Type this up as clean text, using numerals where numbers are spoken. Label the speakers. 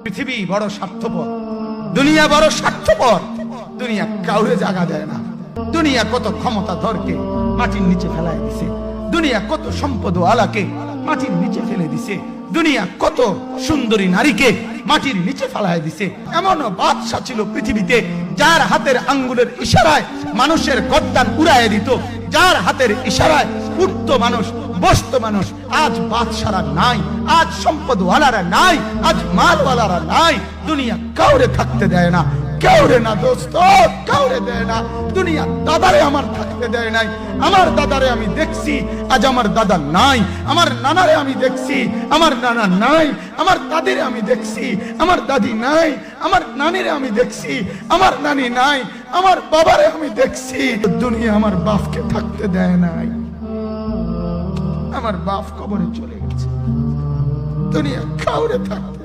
Speaker 1: পৃথিবী বড় স্বার্থপর, দুনিয়া বড় স্বার্থপর। দুনিয়া কাউরে জায়গা দেয় না। দুনিয়া কত ক্ষমতাধরকে মাটির নিচে ফেলায় দিছে, দুনিয়া কত সম্পদ আলাকে মাটির নিচে ফেলে দিছে, দুনিয়া কত সুন্দরী নারীকে মাটির নিচে ফেলায় দিছে। এমনও বাদশা ছিল পৃথিবীতে যার হাতের আঙ্গুলের ইশারায় মানুষের গর্দান উড়াইয়া দিত, যার হাতের ইশারায় উঠতো মানুষ, বসতো মানুষ। আজ বাদশারা নাই, আজ সম্পদওয়ালারা নাই, আজ মালওয়ালারা নাই। দুনিয়া কাউরে থাকতে দেয় না, কাউরে না দোস্ত, কাউরে দেয় না। দুনিয়া দাদারে আমার থাকতে দেয় নাই। আমার দাদারে আমি দেখছি, আজ আমার দাদা নাই। আমার নানারে আমি দেখছি, আমার নানা নাই। আমার দাদিরে আমি দেখছি, আমার দাদি নাই। আমার নানিরে আমি দেখছি, আমার নানি নাই। আমার বাবারে আমি দেখছি। দুনিয়া আমার বাপকে থাকতে দেয় নাই। আমার বাপ কবরে চলে গেছে। দুনিয়া কাউরে থাকতে